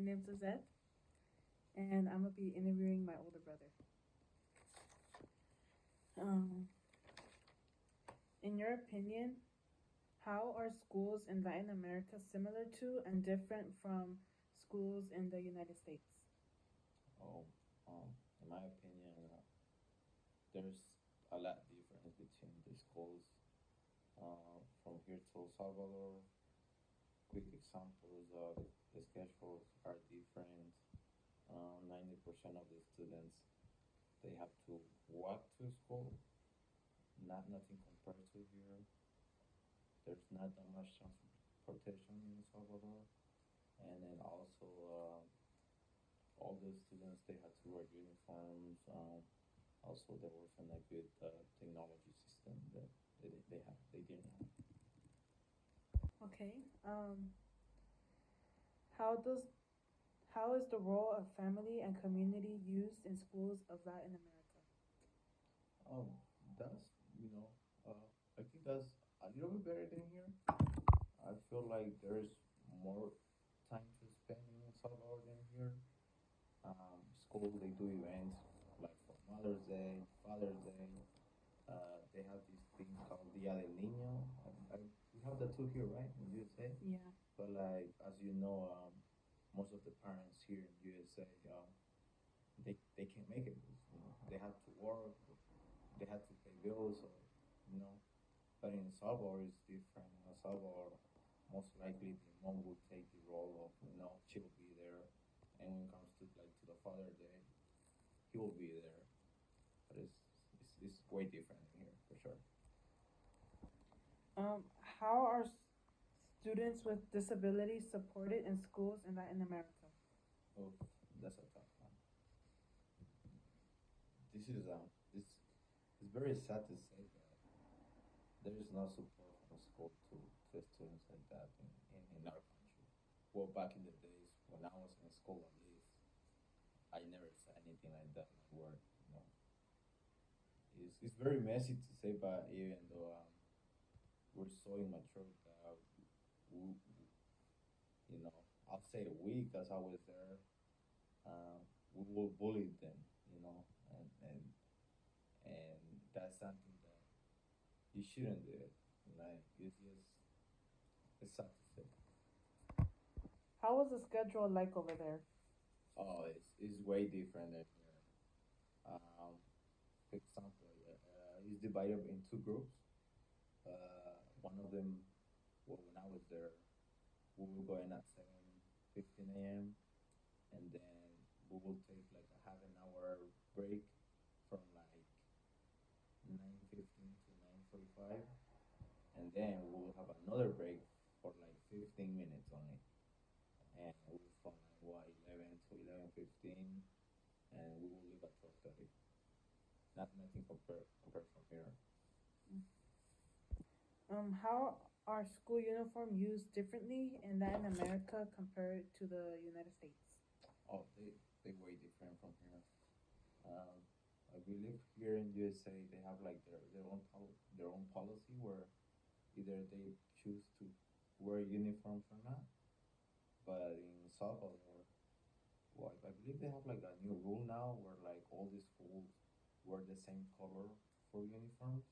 My name's Lizette, and I'm gonna be interviewing my older brother. Um, in your opinion, how are schools in Latin America similar to and different from schools in the United States? Oh, in my opinion, there's a lot difference between the schools. From here to El Salvador, quick examples of the schedules are different. 90% of the students they have to walk to school. Not nothing compared to here. There's not that much transportation in El Salvador, and then also all the students they had to wear uniforms. Also, there wasn't a good technology system that they didn't have. Okay. How does how is the role of family and community used in schools of Latin America? Um, that's you know, I think that's a little bit better than here. I feel like there's more time to spend in El Salvador than here. School they do events like for Mother's Day, Father's Day. They have these things called Dia del Niño. We have that too here, right, in USA. Yeah. But like as you know, most of the parents here in USA, they can't make it. You know, they have to work, they have to pay bills, or you know. But in El Salvador, it's different. In El Salvador, most likely the mom will take the role of she'll be there, and when it comes to like to the Father Day, he will be there. But it's way different in here for sure. How are students with disabilities supported in schools in Latin America? Oh, that's a tough one. This is very sad to say that there is no support from school to students like that in our country. Well, back in the days when I was in school, at least I never saw anything like that. Like where you know, it's very messy to say, but even though we're so immature that we, you know, I'll say we, because I was there, we will bully them, you know, and that's something that you shouldn't do it. Like it's sad to say. How was the schedule like over there? Oh, it's way different than here. For example, it's divided in two groups. One of them, well, when I was there, we will go in at 7:15 a.m. and then we will take like a half an hour break from like 9:15 to 9:45, and then we will have another break for like 15 minutes only, and we will from like what 11 to 11:15, and we will leave at 12:30. Nothing compared from here. How are school uniform used differently in Latin America compared to the United States? Oh, they way different from here. Um, I believe here in USA they have like their own policy where either they choose to wear uniforms or not. But in Salvador, well, I believe they have like a new rule now where like all the schools wear the same color for uniforms.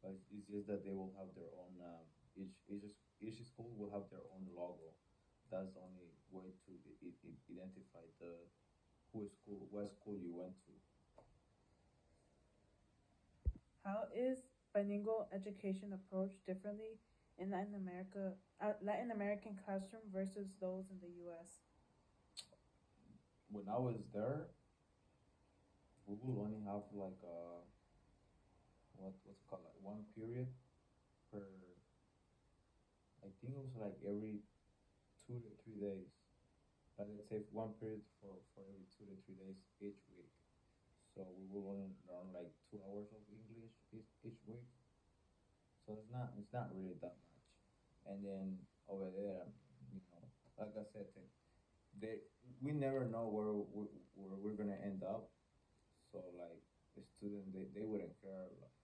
But it's just that they will have their own. Each school will have their own logo. That's the only way to identify the who school what school you went to. How is bilingual education approached differently in Latin American classroom versus those in the U.S.? When I was there, we will only have like what's it called, like one period per. I think it was like every 2 to 3 days. Like let's say one period for every 2 to 3 days each week. So we will only learn like 2 hours of English each week. So it's not really that much. And then over there, you know, like I said, they we never know where we're gonna end up. So like the student, they wouldn't care. Like,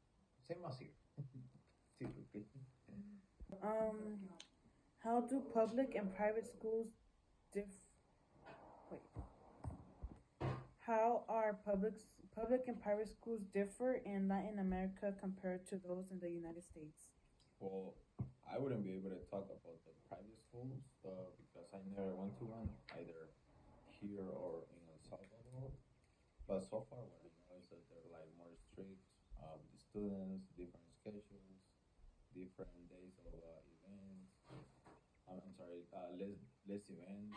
same as here, typically. Um, how do public and private schools diff? are public and private schools differ in Latin America compared to those in the United States? Well, I wouldn't be able to talk about the private schools because I never went to one, either here or in El Salvador. But so far, what I know is that they're like more strict with the students, different schedules, different days of events. I'm sorry, less events.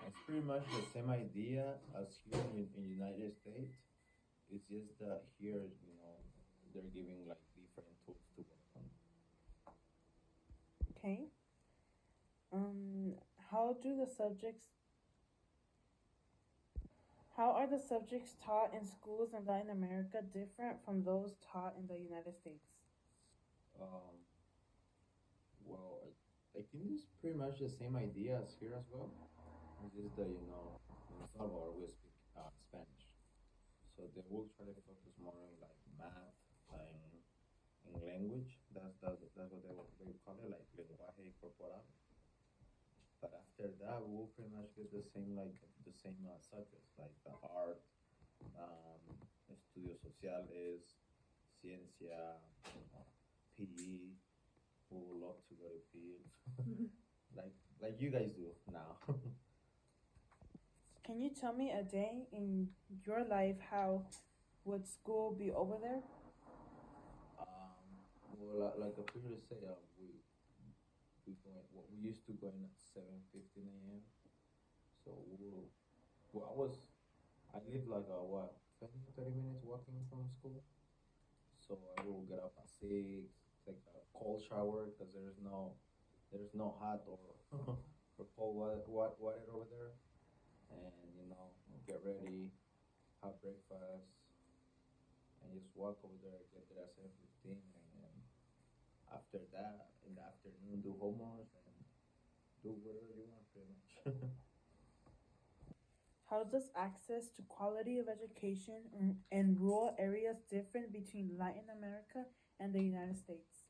It's pretty much the same idea as here in United States. It's just that here, they're giving like different tools to work on. Okay. Um, how do the subjects how are the subjects taught in schools in Latin America different from those taught in the United States? Um, well, I think it's pretty much the same idea as here as well. It's just that in El Salvador we speak Spanish, so they will try to focus more on like math and in language. That's what they call it, like lenguaje corporal. But after that, we'll pretty much get the same subjects like the art, um, estudios sociales, ciencia, PE. We would love to go to PE, like you guys do now. Can you tell me a day in your life how would school be over there? Well, like I previously said, we used to go in at 7:15 a.m. So well, I live like what 20, 30 minutes walking from school. So I will get up at 6, take a cold shower because there's no hot or or cold water over there, and get ready, have breakfast, and just walk over there, get there at 7:15, and after that in the afternoon do homework and do whatever you want pretty much. How does access to quality of education in rural areas different between Latin America and the United States?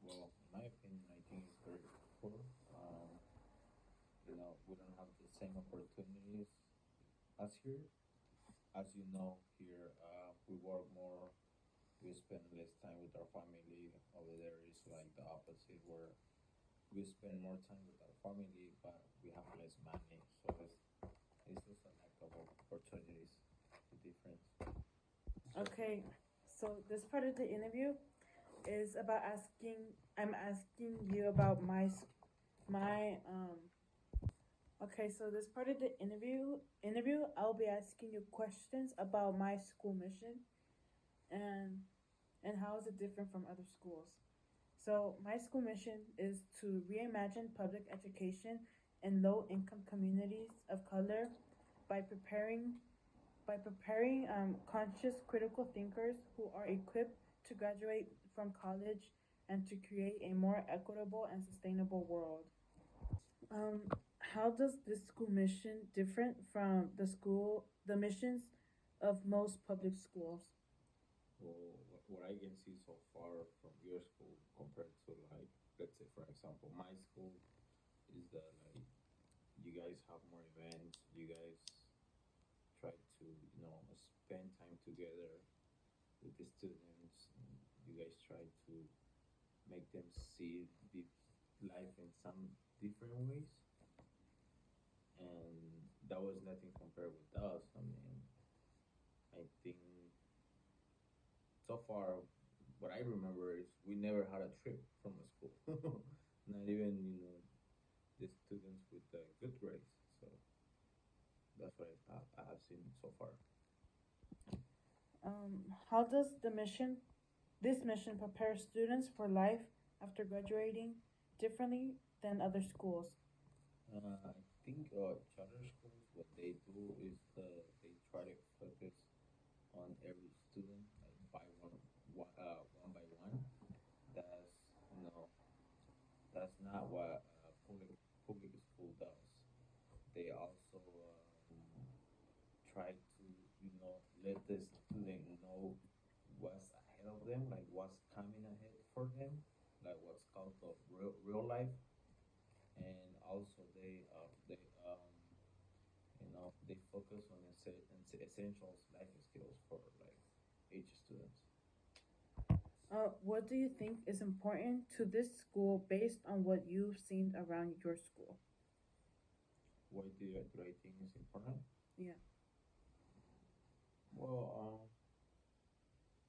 Well, in my opinion, I think it's very poor. We don't have the same opportunities as here. As you know, here we work more, we spend less time with our family. Over there is like the opposite, where we spend more time with our family, but we have less money. So it's just a lack of opportunities, the difference. So Okay, so this part of the interview is about I'm asking you about my okay, so this part of the interview I'll be asking you questions about my school mission and how is it different from other schools. So my school mission is to reimagine public education in low income communities of color by preparing conscious critical thinkers who are equipped to graduate from college and to create a more equitable and sustainable world. Um, how does this school mission different from the missions of most public schools? well, what I can see so far from your school compared to, like, let's say for example my school, is that like you guys have more events, you guys try to spend time together with the students, and you guys try to make them see the life in some different ways, and that was nothing compared with us. I mean, I think so far what I remember is we never had a trip from a school. Not even the students with good grades. So that's what I have seen so far. How does this mission prepare students for life after graduating differently than other schools? I think charter schools, what they do is they try to focus on every student, like by one by one. That's that's not what public school does. They also try to let the student know what's ahead of them, like what's coming ahead for them, like what's called the real life, and also they they focus on essentials life skills for like each student. What do you think is important to this school based on what you've seen around your school? Why do I think is important? Yeah. Well,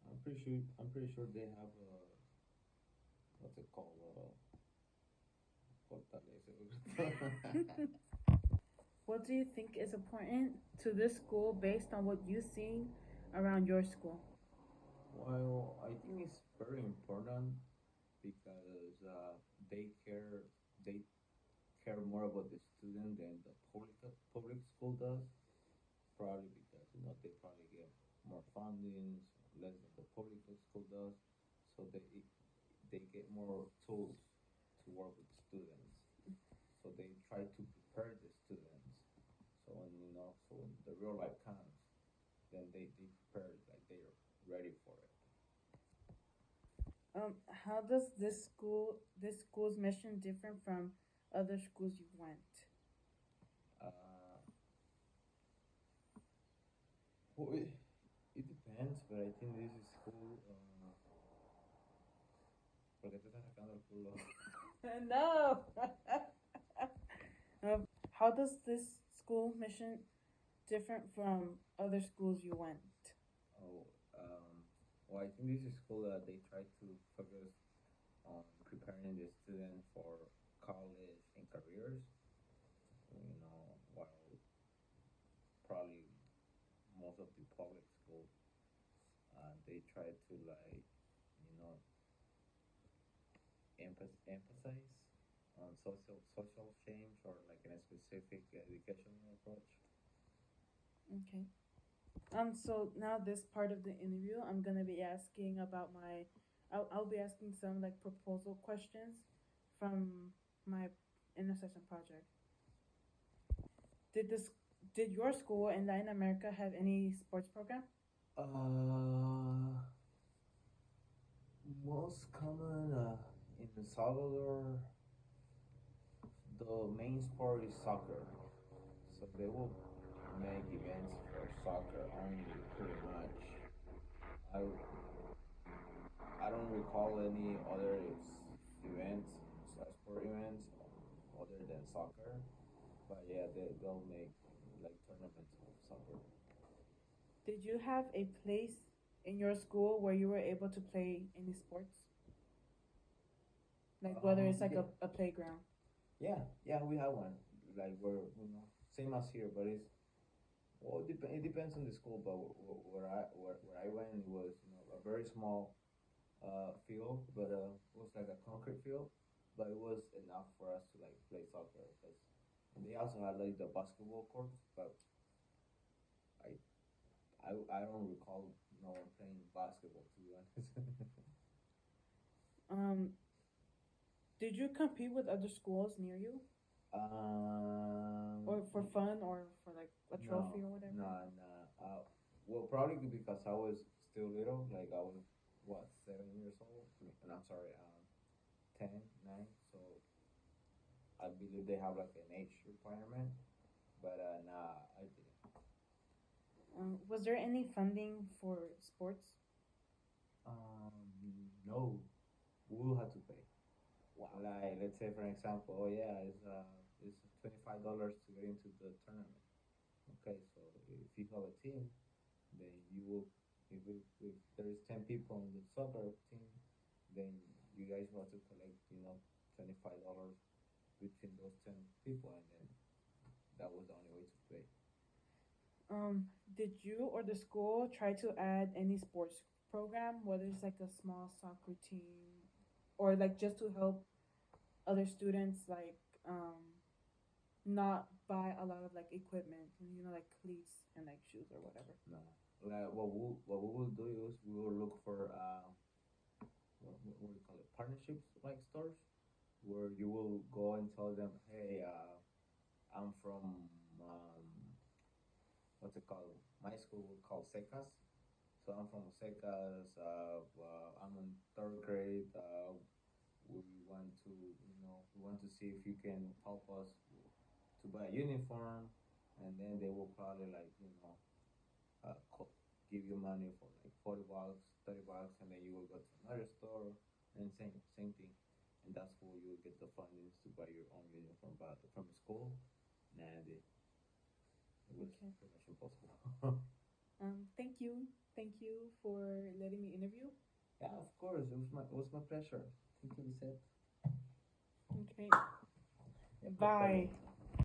I'm pretty sure they have a what's it called? Fortaleza. What do you think is important to this school based on what you've seen around your school? Well, I think it's very important because they care they care more about the student than the public school does. Probably because they probably get more funding, less than the public school does, so they get more tools to work with students. So they try to prepare the students. So when the real life comes, then they prepare like they're ready for it. How does this school's mission different from other schools you went? Uh, well, it depends, but I think this is cool. Porque te estás sacando el culo. No. How does this school mission different from other schools you went? Oh, well, I think this is cool that they try to focus on preparing the student for college and careers. While probably most of the public school, they try to like, you know, emphasize on social change or like in a specific educational approach. Okay. So now this part of the interview, I'm gonna be asking about I'll be asking some like proposal questions from my intercession project. Did this did your school in Latin America have any sports program? Uh, Most common in El Salvador, the main sport is soccer. So they will make events for soccer only, pretty much. I I don't recall any other events, sport events other than soccer. But yeah, they'll make like tournaments of soccer. Did you have a place in your school where you were able to play any sports? Like whether it's like Yeah, a playground. yeah, we have one. Like we're same as here, but it's well, it depends on the school. But where I went, it was a very small field, but it was like a concrete field, but it was enough for us to like play soccer. Because they also had like the basketball courts, but I I don't recall no one playing basketball to be honest. Um, did you compete with other schools near you, um, or for fun, or for like a no, trophy or whatever? no, no. Well, probably because I was still little, like I was what 7 years old, and I'm sorry, 10, 9. So I believe they have like an age requirement, but nah, I didn't. Was there any funding for sports? No, we'll have to pay. Wow. Like let's say for example, oh yeah, it's $25 to get into the tournament. Okay, so if you have a team, then you will if there is 10 people on the soccer team, then you guys have to collect $25 between those 10 people, and then that was the only way to play. Did you or the school try to add any sports program, whether it's like a small soccer team, or like just to help other students, like not buy a lot of like equipment, like cleats and like shoes or whatever? No, like what we will do is we will look for what do you call it, partnerships like stores where you will go and tell them, hey, I'm from what's it called? My school will call Secas. So I'm from Secas. I'm in third grade. We want to, we want to see if you can help us to buy a uniform, and then they will probably give you money for like $40, $30, and then you will go to another store and same thing, and that's where you will get the fundings to buy your own uniform. But from school, nah, it was Okay. pretty much impossible. Thank you for letting me interview. Yeah, of course, it was my pleasure. Thank you, Lisette. Okay. Yeah, Bye.